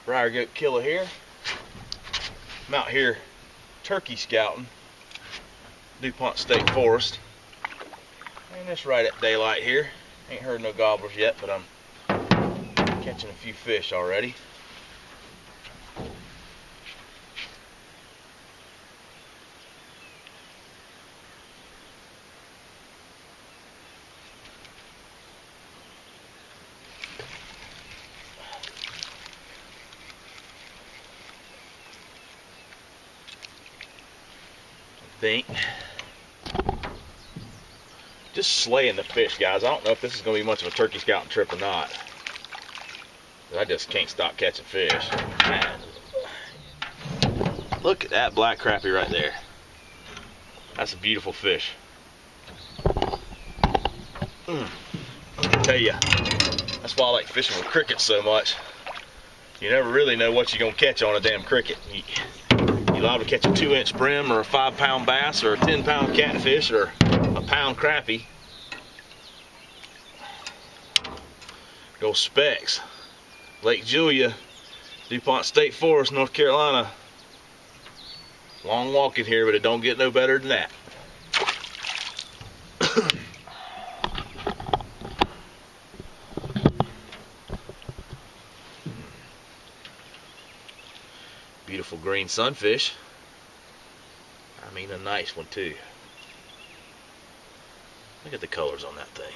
Briar goat killer here. I'm out here turkey scouting DuPont State Forest, and it's right at daylight here. Ain't heard no gobblers yet, but I'm catching a few fish already. Just slaying the fish, guys. I don't know if this is going to be much of a turkey scouting trip or not. I just can't stop catching fish. Man. Look at that black crappie right there. That's a beautiful fish. I tell you, that's why I like fishing with crickets so much. You never really know what you're going to catch on a damn cricket. You're liable to catch a 2-inch brim or a 5-pound bass or a 10-pound catfish or a pound crappie. Go Specs. Lake Julia, DuPont State Forest, North Carolina. Long walking here, but it don't get no better than that. Beautiful green sunfish. I mean, a nice one too. Look at the colors on that thing.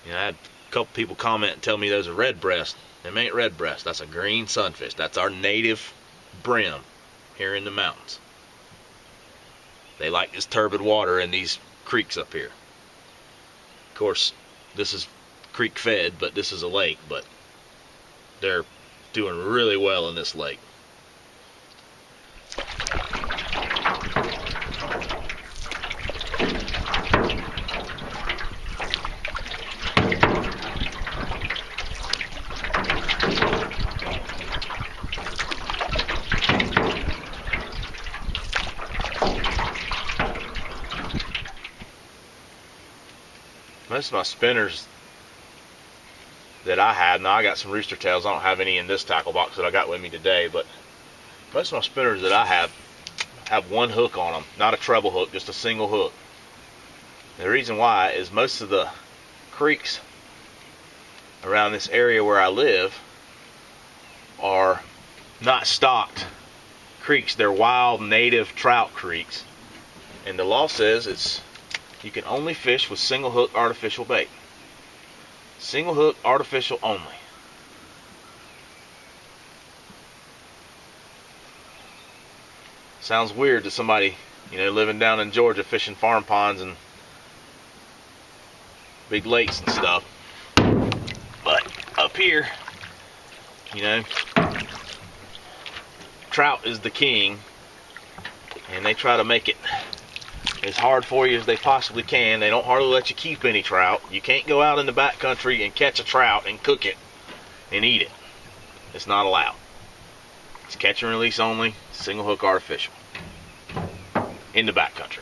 You know, I had a couple people comment and tell me those are red breast. Them ain't red breast. That's a green sunfish. That's our native brim here in the mountains. They like this turbid water in these creeks up here. Of course, this is creek fed, but this is a lake, but they're doing really well in this lake. Most of my spinners that I had, now I got some rooster tails. I don't have any in this tackle box that I got with me today, but most of my spinners that I have one hook on them, not a treble hook, just a single hook. And the reason why is most of the creeks around this area where I live are not stocked creeks. They're wild native trout creeks, and the law says you can only fish with single hook artificial bait. Single hook artificial only. Sounds weird to somebody, you know, living down in Georgia fishing farm ponds and big lakes and stuff. But up here, you know, trout is the king, and they try to make it as hard for you as they possibly can. They don't hardly let you keep any trout. You can't go out in the back country and catch a trout and cook it and eat it. It's not allowed. It's catch and release only, single hook artificial in the back country.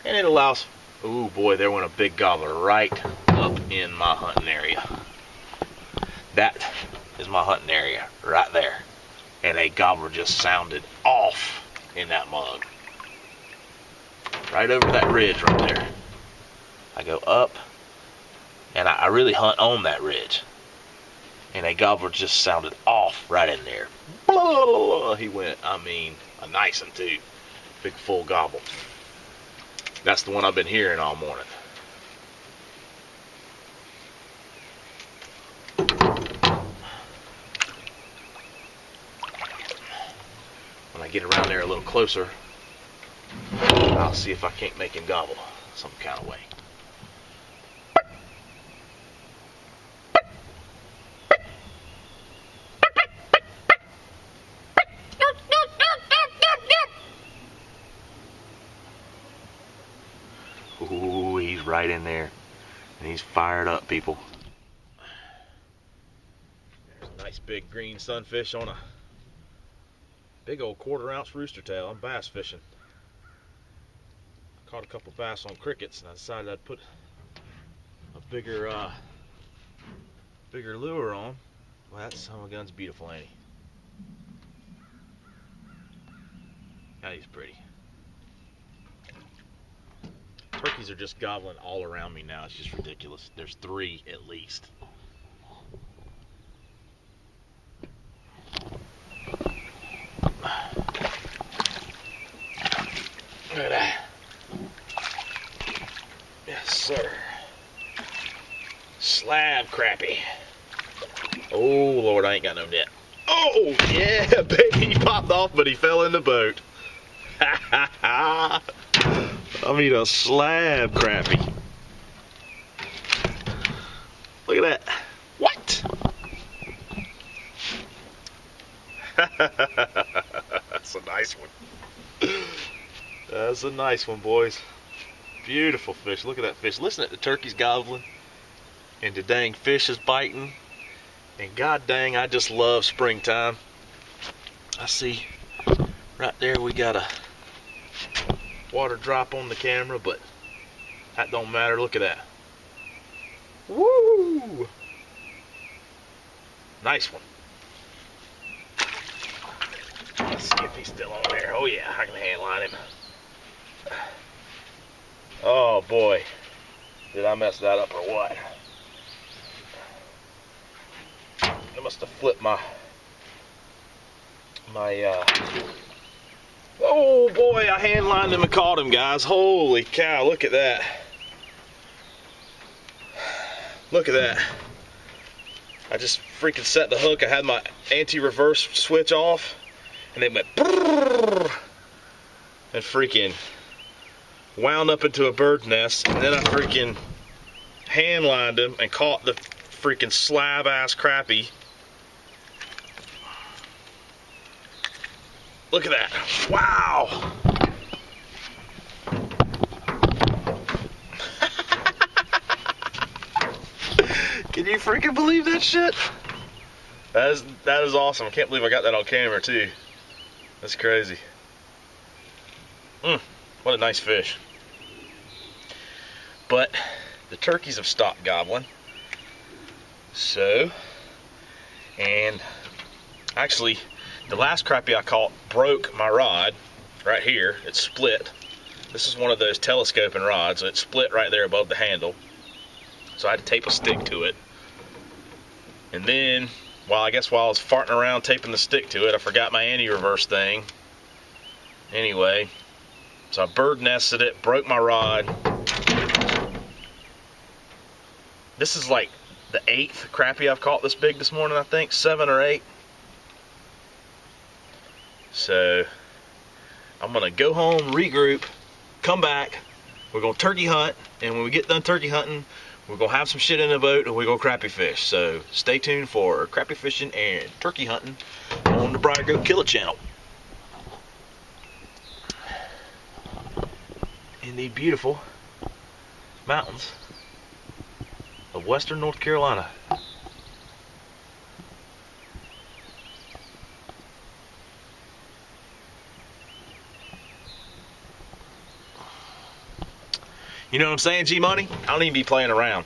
And it allows, oh boy, there went a big gobbler right up in my hunting area. That is my hunting area right there. And a gobbler just sounded off in that mug. Right over that ridge right there. I go up, and I really hunt on that ridge. And a gobbler just sounded off right in there. Blah, he went, I mean, a nice one too. Big full gobble. That's the one I've been hearing all morning. When I get around there a little closer, I'll see if I can't make him gobble. some kind of way. Ooh, he's right in there. And he's fired up, people. There's a nice big green sunfish on a big old 1/4 ounce rooster tail. I'm bass fishing. I caught a couple bass on crickets and I decided I'd put a bigger lure on. Well, that son of a gun's beautiful, ain't he? God, he's pretty. Turkeys are just gobbling all around me now. It's just ridiculous. There's 3 at least. Look at that. Yes, sir. Slab crappie. Oh, Lord, I ain't got no net. Oh, yeah, baby. He popped off, but he fell in the boat. Ha, ha, ha. I mean, a slab crappie. Look at that. What? That's a nice one. That's a nice one, boys. Beautiful fish. Look at that fish. Listen to the turkeys gobbling. And the dang fish is biting. And god dang, I just love springtime. I see right there we got a water drop on the camera, but that don't matter. Look at that. Woo! Nice one. Let's see if he's still on there. Oh yeah, I can handline him. Oh boy. Did I mess that up or what? I must have flipped my oh boy, I handlined him and caught him, guys. Holy cow, look at that. Look at that. I just freaking set the hook. I had my anti-reverse switch off and it went brrrr, and freaking wound up into a bird's nest, and then I freaking handlined him and caught the freaking slab ass crappie. Look at that. Wow. Can you freaking believe that shit? That is awesome. I can't believe I got that on camera too. That's crazy. What a nice fish. But the turkeys have stopped gobbling. So, and actually the last crappie I caught broke my rod right here. It split. This is one of those telescoping rods, so it split right there above the handle. So I had to tape a stick to it. And then, I guess while I was farting around taping the stick to it, I forgot my anti-reverse thing. Anyway, so I bird nested it, broke my rod. This is like the 8th crappie I've caught this big this morning, I think. 7 or 8. So I'm gonna go home, regroup, come back. We're gonna turkey hunt, and when we get done turkey hunting, we're gonna have some shit in the boat and we're gonna crappie fish. So stay tuned for crappie fishing and turkey hunting on the Briar Grove Killer channel. In the beautiful mountains of western North Carolina. You know what I'm saying, G Money? I don't even be playing around.